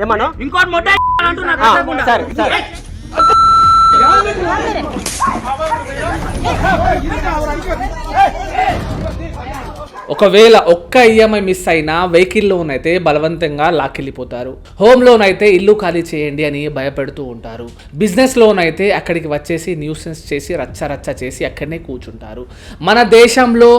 ఏమన్నా ఇంకోటి మొట్ట సరే సరే ఒకవేళ ఒక్క ఈఎంఐ మిస్ అయినా వెహికల్ లోన్ అయితే బలవంతంగా లాక్కెళ్ళిపోతారు. హోమ్ లోన్ అయితే ఇల్లు ఖాళీ చేయండి అని భయపెడుతూ ఉంటారు. బిజినెస్ లోన్ అయితే అక్కడికి వచ్చేసి న్యూసెన్స్ చేసి రచ్చ చేసి అక్కడనే కూర్చుంటారు. మన దేశంలో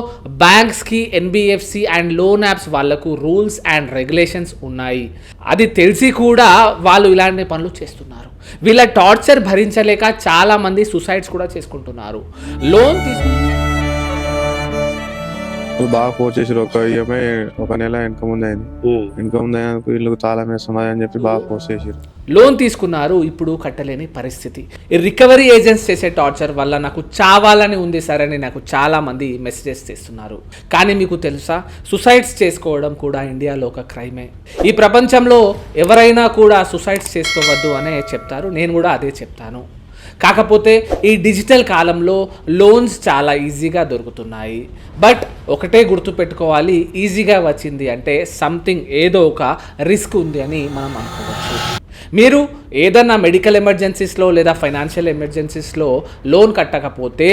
బ్యాంక్స్కి ఎన్బిఎఫ్సి అండ్ లోన్ యాప్స్ వాళ్లకు రూల్స్ అండ్ రెగ్యులేషన్స్ ఉన్నాయి. అది తెలిసి కూడా వాళ్ళు ఇలాంటి పనులు చేస్తున్నారు. వీళ్ళ టార్చర్ భరించలేక చాలా మంది సూసైడ్స్ కూడా చేసుకుంటున్నారు. లోన్ బాగా ఫోర్స్ చేసారు. ఒక ఈఎంఐ ఒక నెల వెనక ముందు అయింది. వెనక ముందు అయినందుకు వీళ్ళకి తాళం వేస్తున్నది అని చెప్పి బాగా ఫోర్స్ చేసారు. లోన్ తీసుకున్నారు, ఇప్పుడు కట్టలేని పరిస్థితి. ఈ రికవరీ ఏజెంట్స్ చేసే టార్చర్ వల్ల నాకు చావాలని ఉంది సార్ అని నాకు చాలా మంది మెసేజెస్ చేస్తున్నారు. కానీ మీకు తెలుసా, సుసైడ్స్ చేసుకోవడం కూడా ఇండియాలో ఒక క్రైమే. ఈ ప్రపంచంలో ఎవరైనా కూడా సుసైడ్స్ చేసుకోవద్దు అనే చెప్తారు. నేను కూడా అదే చెప్తాను. కాకపోతే ఈ డిజిటల్ కాలంలో లోన్స్ చాలా ఈజీగా దొరుకుతున్నాయి. బట్ ఒకటే గుర్తుపెట్టుకోవాలి, ఈజీగా వచ్చింది అంటే సంథింగ్ ఏదో ఒక రిస్క్ ఉంది అని మనం అనుకోవచ్చు. మీరు ఏదన్నా మెడికల్ ఎమర్జెన్సీస్లో లేదా ఫైనాన్షియల్ ఎమర్జెన్సీస్లో లోన్ కట్టకపోతే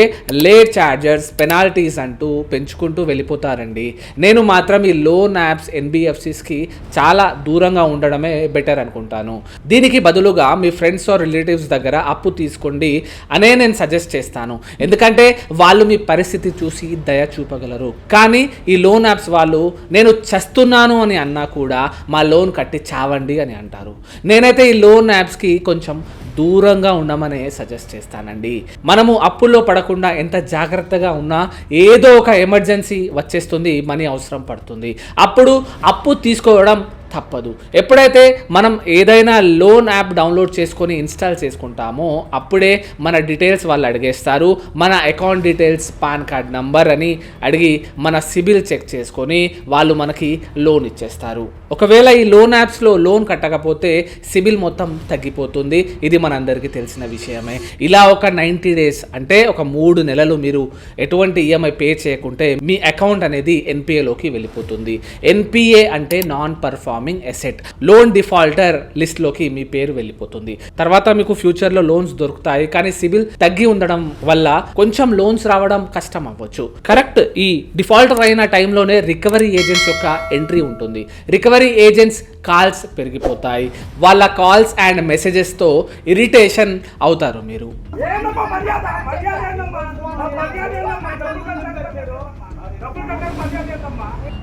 లేట్ ఛార్జెస్, పెనాల్టీస్ అంటూ పెంచుకుంటూ వెళ్ళిపోతారండి. నేను మాత్రం ఈ లోన్ యాప్స్, ఎన్బిఎఫ్సిస్కి చాలా దూరంగా ఉండడమే బెటర్ అనుకుంటాను. దీనికి బదులుగా మీ ఫ్రెండ్స్ ఆర్ రిలేటివ్స్ దగ్గర అప్పు తీసుకోండి అనే నేను సజెస్ట్ చేస్తాను. ఎందుకంటే వాళ్ళు మీ పరిస్థితి చూసి దయ చూపగలరు. కానీ ఈ లోన్ యాప్స్ వాళ్ళు నేను చస్తున్నాను అని అన్నా కూడా మా లోన్ కట్టి చావండి అని అంటారు. నేనైతే ఈ లోన్ యాప్స్కి కొంచెం దూరంగా ఉండమనే సజెస్ట్ చేస్తానండి. మనము అప్పుల్లో పడకుండా ఎంత జాగ్రత్తగా ఉన్నా ఏదో ఒక ఎమర్జెన్సీ వచ్చేస్తుంది, మనీ అవసరం పడుతుంది. అప్పుడు అప్పు తీసుకోవడం తప్పదు. ఎప్పుడైతే మనం ఏదైనా లోన్ యాప్ డౌన్లోడ్ చేసుకొని ఇన్స్టాల్ చేసుకుంటామో అప్పుడే మన డీటెయిల్స్ వాళ్ళు అడిగేస్తారు. మన account details, pan card number అని అడిగి మన సిబిల్ చెక్ చేసుకొని వాళ్ళు మనకి లోన్ ఇచ్చేస్తారు. ఒకవేళ ఈ లోన్ యాప్స్లో లోన్ కట్టకపోతే సిబిల్ మొత్తం తగ్గిపోతుంది. ఇది మనందరికీ తెలిసిన విషయమే. ఇలా ఒక 90 days అంటే ఒక 3 నెలలు మీరు ఎటువంటి ఈఎంఐ పే చేయకుంటే మీ అకౌంట్ అనేది ఎన్పిఏలోకి వెళ్ళిపోతుంది. ఎన్పిఏ అంటే non performing asset. Loan defaulter లిస్ట్లోకి మీ పేరు వెళ్ళిపోతుంది. తర్వాత మీకు ఫ్యూచర్లో లోన్స్ దొరుకుతాయి. కానీ సిబిల్ తగ్గి ఉండడం వల్ల కొంచెం లోన్స్ రావడం కష్టం అవ్వచ్చు. కరెక్ట్, ఈ డిఫాల్టర్ అయిన టైంలోనే రికవరీ ఏజెంట్స్ యొక్క ఎంట్రీ ఉంటుంది. రికవరీ ఏజెంట్స్ కాల్స్ పెరిగిపోతాయి. వాళ్ళ కాల్స్ అండ్ మెసేజెస్తో ఇరిటేషన్ అవుతారు మీరు.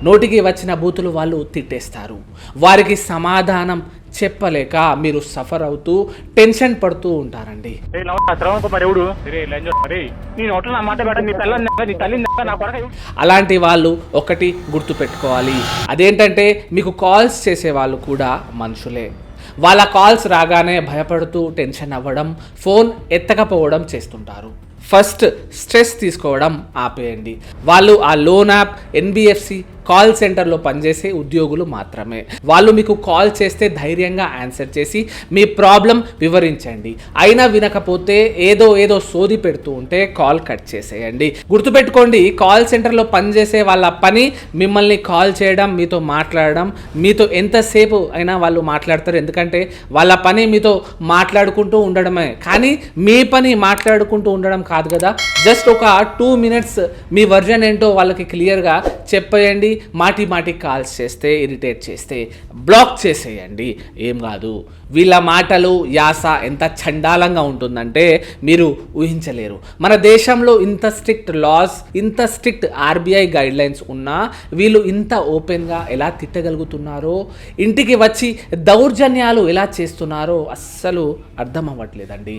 నోటికి వచ్చిన బూతులు వాళ్ళు తిట్టేస్తారు. వారికి సమాధానం చెప్పలేక మీరు సఫర్ అవుతూ టెన్షన్ పడుతూ ఉంటారండి. అలాంటి వాళ్ళు ఒకటి గుర్తుపెట్టుకోవాలి, అదేంటంటే మీకు కాల్స్ చేసే వాళ్ళు కూడా మనుషులే. వాళ్ళ కాల్స్ రాగానే భయపడుతూ టెన్షన్ అవ్వడం, ఫోన్ ఎత్తకపోవడం చేస్తుంటారు. ఫస్ట్ స్ట్రెస్ తీసుకోవడం ఆపేయండి. వాళ్ళు ఆ లోన్ యాప్, ఎన్బిఎఫ్సి కాల్ సెంటర్లో పనిచేసే ఉద్యోగులు మాత్రమే. వాళ్ళు మీకు కాల్ చేస్తే ధైర్యంగా ఆన్సర్ చేసి మీ ప్రాబ్లం వివరించండి. అయినా వినకపోతే ఏదో సోది పెడుతూ ఉంటే కాల్ కట్ చేసేయండి. గుర్తుపెట్టుకోండి, కాల్ సెంటర్లో పనిచేసే వాళ్ళ పని మిమ్మల్ని కాల్ చేయడం, మీతో మాట్లాడడం. మీతో ఎంతసేపు అయినా వాళ్ళు మాట్లాడతారు, ఎందుకంటే వాళ్ళ పని మీతో మాట్లాడుకుంటూ ఉండడమే. కానీ మీ పని మాట్లాడుకుంటూ ఉండడం కాదు కదా. జస్ట్ ఒక 2 minutes మీ వర్జన్ ఏంటో వాళ్ళకి క్లియర్గా చెప్పేయండి. మాటి కాల్స్ చేస్తే, ఇరిటేట్ చేస్తే బ్లాక్ చేసేయండి, ఏం కాదు. వీళ్ళ మాటలు, యాస ఎంత చండాలంగా ఉంటుందంటే మీరు ఊహించలేరు. మన దేశంలో ఇంత స్ట్రిక్ట్ లాస్, ఇంత స్ట్రిక్ట్ ఆర్బీఐ గైడ్లైన్స్ ఉన్నా వీళ్ళు ఇంత ఓపెన్గా ఎలా తిట్టగలుగుతున్నారో, ఇంటికి వచ్చి దౌర్జన్యాలు ఎలా చేస్తున్నారో అస్సలు అర్థం అవ్వట్లేదండి.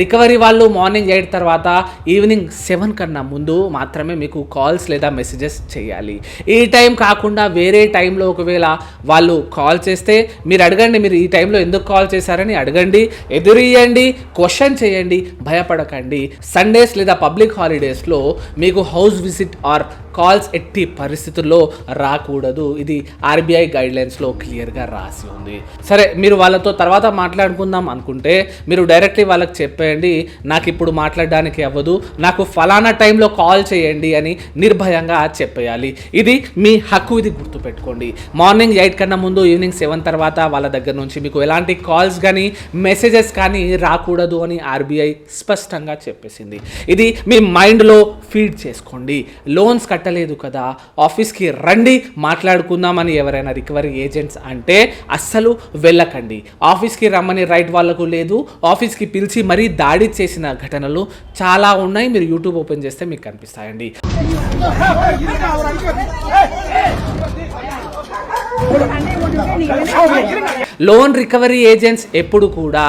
రికవరీ వాళ్ళు మార్నింగ్ 8 తర్వాత ఈవినింగ్ 7 కన్నా ముందు మాత్రమే మీకు కాల్స్ లేదా మెసేజెస్ చేయాలి. ఈ టైం కాకుండా వేరే టైంలో ఒకవేళ వాళ్ళు కాల్ చేస్తే మీరు అడగండి, మీరు ఈ టైంలో ఎందుకు కాల్ చేశారని అడగండి, ఎదురియండి, క్వశ్చన్ చేయండి, భయపడకండి. సండేస్ లేదా పబ్లిక్ హాలిడేస్లో మీకు హౌస్ విజిట్ ఆర్ కాల్స్ ఎట్టి పరిస్థితుల్లో రాకూడదు. ఇది ఆర్బీఐ గైడ్లైన్స్లో క్లియర్గా రాసి ఉంది. సరే, మీరు వాళ్ళతో తర్వాత తర్వాత మాట్లాడుకుందాం అనుకుంటే మీరు డైరెక్ట్లీ వాళ్ళకి చెప్పేయండి, నాకు ఇప్పుడు మాట్లాడడానికి అవ్వదు, నాకు ఫలానా టైంలో కాల్ చేయండి అని నిర్భయంగా చెప్పేయాలి. ఇది మీ హక్కు, ఇది గుర్తుపెట్టుకోండి. మార్నింగ్ 8 కన్నా ముందు ఈవినింగ్ 7 తర్వాత వాళ్ళ దగ్గర నుంచి మీకు ఎలాంటి కాల్స్ కానీ మెసేజెస్ కానీ రాకూడదు అని ఆర్బీఐ స్పష్టంగా చెప్పేసింది. ఇది మీ మైండ్లో ఫీడ్ చేసుకోండి. లోన్స్ కట్టలేదు కదా, ఆఫీస్కి రండి మాట్లాడుకుందామని ఎవరైనా రికవరీ ఏజెంట్స్ అంటే అస్సలు వెళ్ళకండి. ఆఫీస్కి రమ్మని రైట్ వాళ్ళకు లేదు, ఆఫీస్కి పిలిచి మరీ దాడి చేసిన ఘటనలు చాలా ఉన్నాయి. మీరు యూట్యూబ్ ఓపెన్ చేస్తే మీకు కనిపిస్తాయండి. లోన్ రికవరీ ఏజెంట్స్ ఎప్పుడు కూడా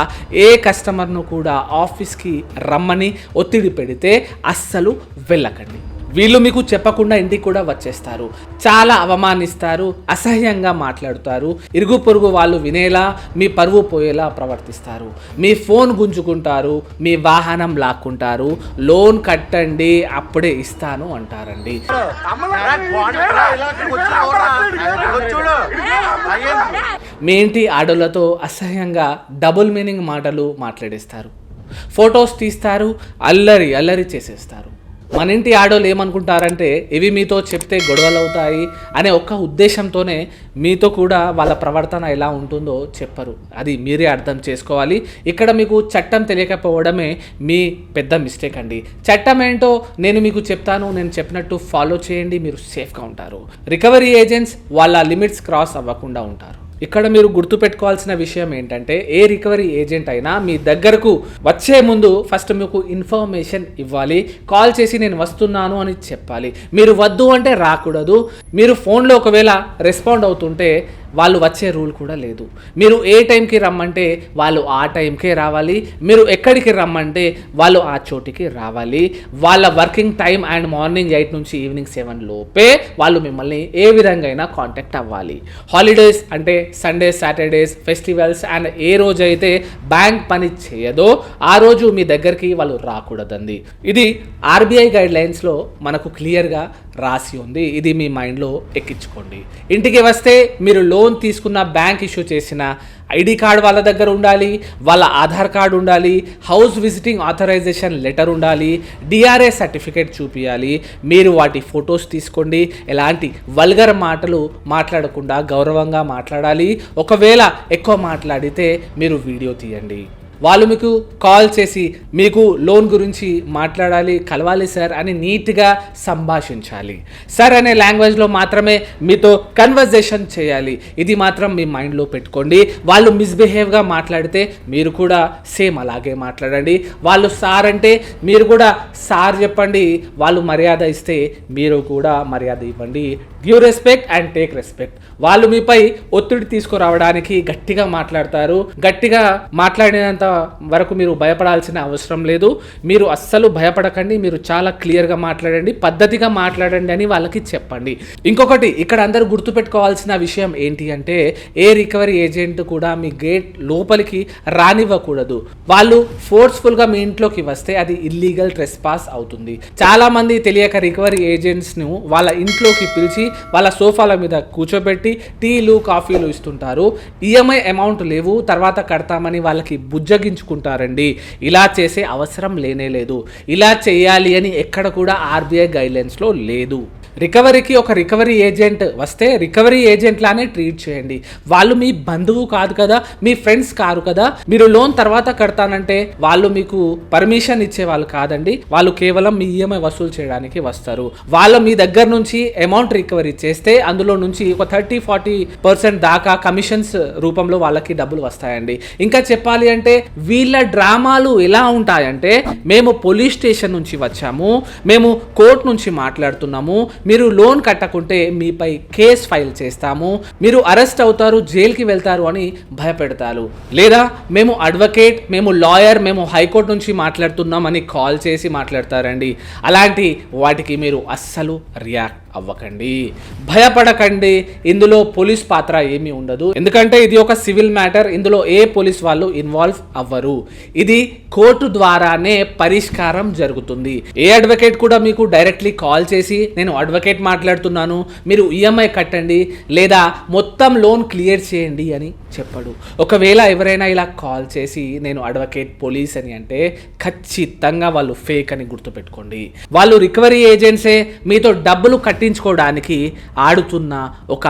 ఏ కస్టమర్ను కూడా ఆఫీస్కి రమ్మని ఒత్తిడి పెడితే అస్సలు వెళ్ళకండి. వీళ్ళు మీకు చెప్పకుండా ఇంటికి కూడా వచ్చేస్తారు, చాలా అవమానిస్తారు, అసహ్యంగా మాట్లాడుతారు, ఇరుగు పొరుగు వాళ్ళు వినేలా మీ పరువు పోయేలా ప్రవర్తిస్తారు, మీ ఫోన్ గుంజుకుంటారు, మీ వాహనం లాక్కుంటారు, లోన్ కట్టండి అప్పుడే ఇస్తాను అంటారండి. మీ ఇంటి ఆడోళ్ళతో అసహ్యంగా డబుల్ మీనింగ్ మాటలు మాట్లాడేస్తారు, ఫొటోస్ తీస్తారు, అల్లరి చేసేస్తారు. మన ఇంటి ఆడోళ్ళు ఏమనుకుంటారంటే ఇవి మీతో చెప్తే గొడవలు అవుతాయి అనే ఒక్క ఉద్దేశంతోనే మీతో కూడా వాళ్ళ ప్రవర్తన ఎలా ఉంటుందో చెప్పరు. అది మీరే అర్థం చేసుకోవాలి. ఇక్కడ మీకు చట్టం తెలియకపోవడమే మీ పెద్ద మిస్టేక్ అండి. చట్టం ఏంటో నేను మీకు చెప్తాను, నేను చెప్పినట్టు ఫాలో చేయండి, మీరు సేఫ్గా ఉంటారు. రికవరీ ఏజెంట్స్ వాళ్ళ లిమిట్స్ క్రాస్ అవ్వకుండా ఉంటారు. ఇక్కడ మీరు గుర్తుపెట్టుకోవాల్సిన విషయం ఏంటంటే ఏ రికవరీ ఏజెంట్ అయినా మీ దగ్గరకు వచ్చే ముందు ఫస్ట్ మీకు ఇన్ఫర్మేషన్ ఇవ్వాలి. కాల్ చేసి నేను వస్తున్నాను అని చెప్పాలి. మీరు వద్దు అంటే రాకూడదు. మీరు ఫోన్లో ఒకవేళ రెస్పాండ్ అవుతుంటే వాళ్ళు వచ్చే రూల్ కూడా లేదు. మీరు ఏ టైంకి రమ్మంటే వాళ్ళు ఆ టైంకే రావాలి. మీరు ఎక్కడికి రమ్మంటే వాళ్ళు ఆ చోటికి రావాలి. వాళ్ళ వర్కింగ్ టైం అండ్ మార్నింగ్ 8 నుంచి ఈవినింగ్ 7 లోపే వాళ్ళు మిమ్మల్ని ఏ విధంగా అయినా కాంటాక్ట్ అవ్వాలి. హాలిడేస్ అంటే సండే, సాటర్డేస్, ఫెస్టివల్స్ అండ్ ఏ రోజైతే బ్యాంక్ పని చేయదో ఆ రోజు మీ దగ్గరికి వాళ్ళు రాకూడదండి. ఇది ఆర్బీఐ గైడ్ లైన్స్లో మనకు క్లియర్గా రాసి ఉంది. ఇది మీ మైండ్లో ఎక్కించుకోండి. ఇంటికి వస్తే మీరు లోన్ తీసుకున్న బ్యాంక్ ఇష్యూ చేసిన ఐడి కార్డ్ వాళ్ళ దగ్గర ఉండాలి, వాళ్ళ ఆధార్ కార్డు ఉండాలి, హౌస్ విజిటింగ్ ఆథరైజేషన్ లెటర్ ఉండాలి, డిఆర్ఏ సర్టిఫికేట్ చూపించాలి. మీరు వాటి ఫొటోస్ తీసుకోండి. ఎలాంటి వల్గర్ మాటలు మాట్లాడకుండా గౌరవంగా మాట్లాడాలి. ఒకవేళ ఎక్కువ మాట్లాడితే మీరు వీడియో తీయండి. వాళ్ళు మీకు కాల్ చేసి మీకు లోన్ గురించి మాట్లాడాలి, కలవాలి సార్ అని నీట్గా సంభాషించాలి. సార్ అనే లాంగ్వేజ్లో మాత్రమే మీతో కన్వర్జేషన్ చేయాలి. ఇది మాత్రం మీ మైండ్లో పెట్టుకోండి. వాళ్ళు మిస్బిహేవ్గా మాట్లాడితే మీరు కూడా సేమ్ అలాగే మాట్లాడండి. వాళ్ళు సార్ అంటే మీరు కూడా సార్ చెప్పండి. వాళ్ళు మర్యాద ఇస్తే మీరు కూడా మర్యాద ఇవ్వండి. Due respect and take respect. వాళ్ళు మీపై ఒత్తిడి తీసుకురావడానికి గట్టిగా మాట్లాడతారు. గట్టిగా మాట్లాడినంత వరకు మీరు భయపడాల్సిన అవసరం లేదు. మీరు అస్సలు భయపడకండి. మీరు చాలా క్లియర్గా మాట్లాడండి, పద్ధతిగా మాట్లాడండి అని వాళ్ళకి చెప్పండి. ఇంకొకటి ఇక్కడ అందరూ గుర్తుపెట్టుకోవాల్సిన విషయం ఏంటి అంటే ఏ రికవరీ ఏజెంట్ కూడా మీ గేట్ లోపలికి రానివ్వకూడదు. వాళ్ళు ఫోర్స్ఫుల్గా మీ ఇంట్లోకి వస్తే అది ఇల్లీగల్ ట్రెస్పాస్ అవుతుంది. చాలా మంది తెలియక రికవరీ ఏజెంట్స్ను వాళ్ళ ఇంట్లోకి పిలిచి వాళ్ళ సోఫాల మీద కూర్చోబెట్టి టీలు, కాఫీలు ఇస్తుంటారు. ఈఎంఐ అమౌంట్ లేవు, తర్వాత కడతామని వాళ్ళకి బుజ్జగించుకుంటారండి. ఇలా చేసే అవసరం లేనే లేదు. ఇలా చేయాలి అని ఎక్కడ కూడా ఆర్బీఐ గైడ్లైన్స్లో లేదు. రికవరీకి ఒక రికవరీ ఏజెంట్ వస్తే రికవరీ ఏజెంట్ లానే ట్రీట్ చేయండి. వాళ్ళు మీ బంధువు కాదు కదా, మీ ఫ్రెండ్స్ కారు కదా. మీరు లోన్ తర్వాత కడతానంటే వాళ్ళు మీకు పర్మిషన్ ఇచ్చే వాళ్ళు కాదండి. వాళ్ళు కేవలం మీ ఈఎంఐ వసూలు చేయడానికి వస్తారు. వాళ్ళు మీ దగ్గర నుంచి అమౌంట్ రికవరీ చేస్తే అందులో నుంచి ఒక 30-40% దాకా కమిషన్స్ రూపంలో వాళ్ళకి డబ్బులు వస్తాయండి. ఇంకా చెప్పాలి అంటే వీళ్ళ డ్రామాలు ఎలా ఉంటాయంటే మేము పోలీస్ స్టేషన్ నుంచి వచ్చాము, మేము కోర్టు నుంచి మాట్లాడుతున్నాము, మీరు లోన్ కట్టకుంటే మీపై కేస్ ఫైల్ చేస్తాము, మీరు అరెస్ట్ అవుతారు, జైలుకి వెళ్తారు అని భయపెడతారు. లేదా మేము అడ్వకేట్, మేము లాయర్, మేము హైకోర్టు నుంచి మాట్లాడుతున్నాం అని కాల్ చేసి మాట్లాడతారండి. అలాంటి వాటికి మీరు అస్సలు రియాక్ట్ అవ్వకండి, భయపడకండి. ఇందులో పోలీస్ పాత్ర ఏమీ ఉండదు. ఎందుకంటే ఇది ఒక సివిల్ మ్యాటర్. ఇందులో ఏ పోలీస్ వాళ్ళు ఇన్వాల్వ్ అవ్వరు. ఇది కోర్టు ద్వారానే పరిష్కారం జరుగుతుంది. ఏ అడ్వకేట్ కూడా మీకు డైరెక్ట్లీ కాల్ చేసి నేను అడ్వకేట్ మాట్లాడుతున్నాను, మీరు ఈఎంఐ కట్టండి లేదా మొత్తం లోన్ క్లియర్ చేయండి అని చెప్పడు. ఒకవేళ ఎవరైనా ఇలా కాల్ చేసి నేను అడ్వకేట్ పోలీస్ అని అంటే ఖచ్చితంగా వాళ్ళు ఫేక్ అని గుర్తుపెట్టుకోండి. వాళ్ళు రికవరీ ఏజెంట్సే మీతో డబ్బులు కట్టించుకోవడానికి ఆడుతున్న ఒక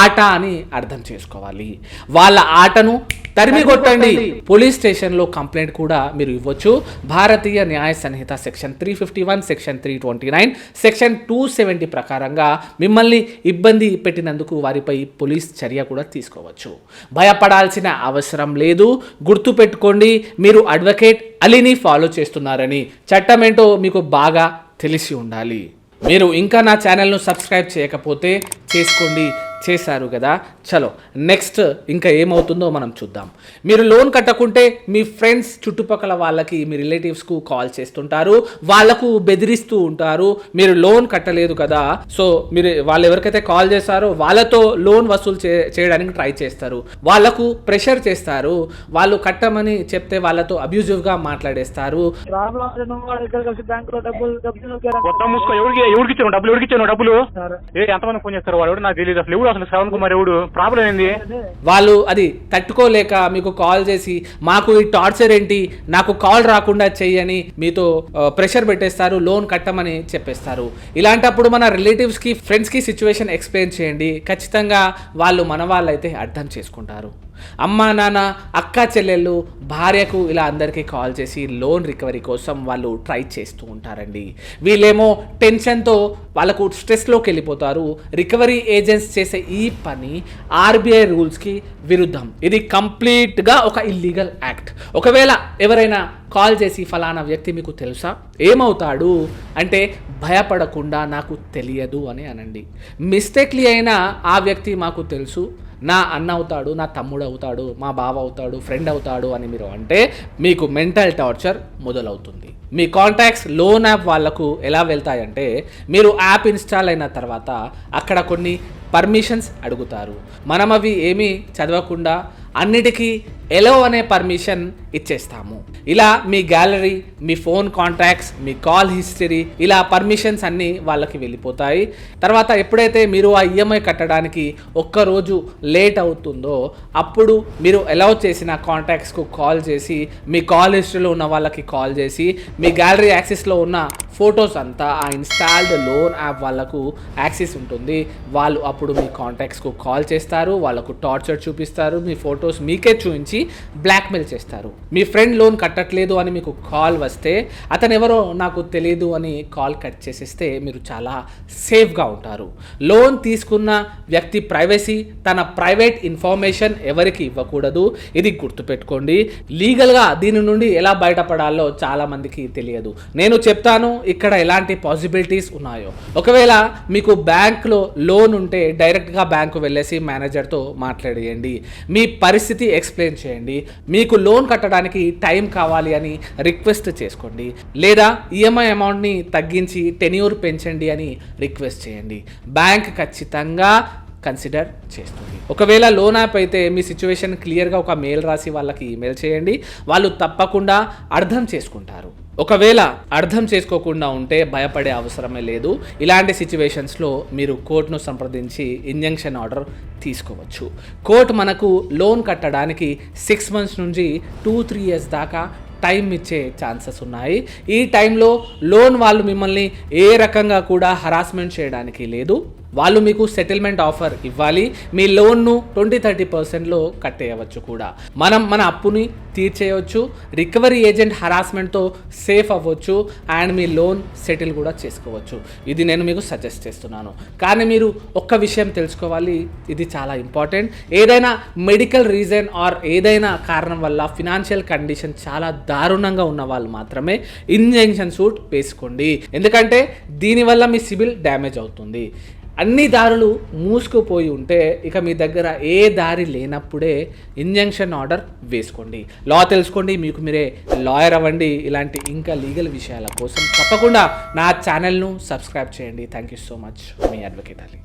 ఆట అని అర్థం చేసుకోవాలి. వాళ్ళ ఆటను తరిమి కొట్టండి. పోలీస్ స్టేషన్లో కంప్లైంట్ కూడా మీరు ఇవ్వచ్చు. భారతీయ న్యాయ సంహిత సెక్షన్ 351, సెక్షన్ 329, సెక్షన్ 270 ప్రకారంగా మిమ్మల్ని ఇబ్బంది పెట్టినందుకు వారిపై పోలీస్ చర్య కూడా తీసుకోవచ్చు. భయపడాల్సిన అవసరం లేదు. గుర్తుపెట్టుకోండి, మీరు అడ్వకేట్ అలీని ఫాలో చేస్తున్నారని. చట్టం ఏంటో మీకు బాగా తెలిసి ఉండాలి. మీరు ఇంకా నా ఛానల్ను సబ్స్క్రైబ్ చేయకపోతే చేసుకోండి. చేశారు కదా, చలో నెక్స్ట్ ఇంకా ఏమవుతుందో మనం చూద్దాం. మీరు లోన్ కట్టకుంటే మీ ఫ్రెండ్స్ చుట్టుపక్కల వాళ్ళకి, మీ రిలేటివ్స్కు కాల్ చేస్తుంటారు, వాళ్లకు బెదిరిస్తూ ఉంటారు. మీరు లోన్ కట్టలేదు కదా, సో మీరు వాళ్ళు ఎవరికైతే కాల్ చేస్తారో వాళ్ళతో లోన్ వసూలు చేయడానికి ట్రై చేస్తారు. వాళ్లకు ప్రెషర్ చేస్తారు. వాళ్ళు కట్టమని చెప్తే వాళ్ళతో అబ్యూజివ్గా మాట్లాడేస్తారు. ఎంతమంది ఫోన్ చేస్తారు వాడు నాకు తెలియదు అసలు. అసలు శ్రవణ్ కుమార్ ఎవడు, ప్రాబ్లం ఏంది? వాళ్ళు అది తట్టుకోలేక మీకు కాల్ చేసి మాకు ఈ టార్చర్ ఏంటి, నాకు కాల్ రాకుండా చెయ్యని మీతో ప్రెషర్ పెట్టేస్తారు, లోన్ కట్టమని చెప్పేస్తారు. ఇలాంటప్పుడు మన రిలేటివ్స్కి, ఫ్రెండ్స్కి సిచ్యువేషన్ ఎక్స్ప్లెయిన్ చేయండి. ఖచ్చితంగా వాళ్ళు మన వాళ్ళైతే అర్థం చేసుకుంటారు. అమ్మ నాన్న, అక్క చెల్లెళ్ళు, భార్యకు ఇలా అందరికీ కాల్ చేసి లోన్ రికవరీ కోసం వాళ్ళు ట్రై చేస్తూ ఉంటారండి. వీళ్ళేమో టెన్షన్తో వాళ్ళకు స్ట్రెస్లోకి వెళ్ళిపోతారు. రికవరీ ఏజెంట్స్ చేసే ఈ పని ఆర్బీఐ రూల్స్కి విరుద్ధం. ఇది కంప్లీట్గా ఒక ఇల్లీగల్ యాక్ట్. ఒకవేళ ఎవరైనా కాల్ చేసి ఫలానా వ్యక్తి మీకు తెలుసా, ఏమవుతాడు అంటే భయపడకుండా నాకు తెలియదు అని అనండి. మిస్టేక్లీ అయినా ఆ వ్యక్తి మాకు తెలుసు, నా అన్న అవుతాడు, నా తమ్ముడు అవుతాడు, మా బావ అవుతాడు, ఫ్రెండ్ అవుతాడు అని మీరు అంటే మీకు మెంటల్ టార్చర్ మొదలవుతుంది. మీ కాంటాక్ట్స్ లోన్ యాప్ వాళ్ళకు ఎలా వెళ్తాయంటే, మీరు యాప్ ఇన్స్టాల్ అయిన తర్వాత అక్కడ కొన్ని పర్మిషన్స్ అడుగుతారు. మనం అవి ఏమీ చదవకుండా అన్నిటికీ ఎలో అనే పర్మిషన్ ఇచ్చేస్తాము. ఇలా మీ గ్యాలరీ, మీ ఫోన్ కాంటాక్ట్స్, మీ కాల్ హిస్టరీ, ఇలా పర్మిషన్స్ అన్నీ వాళ్ళకి వెళ్ళిపోతాయి. తర్వాత ఎప్పుడైతే మీరు ఆ ఈఎంఐ కట్టడానికి ఒక్కరోజు లేట్ అవుతుందో అప్పుడు మీరు అలౌ చేసిన కాంటాక్ట్స్కు కాల్ చేసి, మీ కాల్ హిస్టరీలో ఉన్న వాళ్ళకి కాల్ చేసి, మీ గ్యాలరీ యాక్సెస్లో ఉన్న ఫొటోస్ అంతా ఆ ఇన్స్టాల్డ్ లోన్ యాప్ వాళ్ళకు యాక్సెస్ ఉంటుంది. వాళ్ళు అప్పుడు మీ కాంటాక్ట్స్కు కాల్ చేస్తారు, వాళ్ళకు టార్చర్ చూపిస్తారు, మీ ఫొటోస్ మీకే చూపించి బ్లాక్మెయిల్ చేస్తారు. మీ ఫ్రెండ్ లోన్ కట్టట్లేదు అని మీకు కాల్ వస్తే అతను ఎవరో నాకు తెలియదు అని కాల్ కట్ చేసేస్తే మీరు చాలా సేఫ్గా ఉంటారు. లోన్ తీసుకున్న వ్యక్తి ప్రైవసీ, తన ప్రైవేట్ ఇన్ఫర్మేషన్ ఎవరికి ఇవ్వకూడదు. ఇది గుర్తుపెట్టుకోండి. లీగల్గా దీని నుండి ఎలా బయటపడాలో చాలామందికి తెలియదు. నేను చెప్తాను ఇక్కడ ఎలాంటి పాసిబిలిటీస్ ఉన్నాయో. ఒకవేళ మీకు బ్యాంక్లో లోన్ ఉంటే డైరెక్ట్గా బ్యాంకు వెళ్ళేసి మేనేజర్తో మాట్లాడేయండి. మీ పరిస్థితి ఎక్స్ప్లెయిన్ చేయండి. మీకు లోన్ కట్టడానికి టైం కావాలి అని రిక్వెస్ట్ చేసుకోండి, లేదా ఈఎంఐ అమౌంట్ని తగ్గించి టెన్యూర్ పెంచండి అని రిక్వెస్ట్ చేయండి. బ్యాంక్ ఖచ్చితంగా కన్సిడర్ చేస్తుంది. ఒకవేళ లోన్ యాప్ అయితే మీ సిచ్యువేషన్ క్లియర్గా ఒక మెయిల్ రాసి వాళ్ళకి ఈమెయిల్ చేయండి. వాళ్ళు తప్పకుండా అర్థం చేసుకుంటారు. ఒకవేళ అర్థం చేసుకోకుండా ఉంటే భయపడే అవసరమే లేదు. ఇలాంటి సిచ్యువేషన్స్లో మీరు కోర్టును సంప్రదించి ఇంజంక్షన్ ఆర్డర్ తీసుకోవచ్చు. కోర్టు మనకు లోన్ కట్టడానికి 6 months నుంచి 2-3 years దాకా టైం ఇచ్చే ఛాన్సెస్ ఉన్నాయి. ఈ టైంలో లోన్ వాళ్ళు మిమ్మల్ని ఏ రకంగా కూడా హరాస్మెంట్ చేయడానికి లేదు. వాళ్ళు మీకు సెటిల్మెంట్ ఆఫర్ ఇవ్వాలి. మీ లోన్ను 20-30%లో కట్టేయవచ్చు కూడా. మనం మన అప్పుని తీర్చేయవచ్చు. రికవరీ ఏజెంట్ హరాస్మెంట్తో సేఫ్ అవ్వచ్చు అండ్ మీ లోన్ సెటిల్ కూడా చేసుకోవచ్చు. ఇది నేను మీకు సజెస్ట్ చేస్తున్నాను. కానీ మీరు ఒక్క విషయం తెలుసుకోవాలి, ఇది చాలా ఇంపార్టెంట్. ఏదైనా మెడికల్ రీజన్ ఆర్ ఏదైనా కారణం వల్ల ఫినాన్షియల్ కండిషన్ చాలా దారుణంగా ఉన్న వాళ్ళు మాత్రమే ఇంజంక్షన్ సూట్ వేసుకోండి. ఎందుకంటే దీనివల్ల మీ సిబిల్ డ్యామేజ్ అవుతుంది. అన్ని దారులు మూసుకుపోయి ఉంటే ఇక మీ దగ్గర ఏ దారి లేనప్పుడే ఇంజంక్షన్ ఆర్డర్ వేసుకోండి. లా తెలుసుకోండి, మీకు మీరే లాయర్ అవ్వండి. ఇలాంటి ఇంకా లీగల్ విషయాల కోసం తప్పకుండా నా ఛానల్ను సబ్స్క్రైబ్ చేయండి. Thank you so much. Me advocate Ali.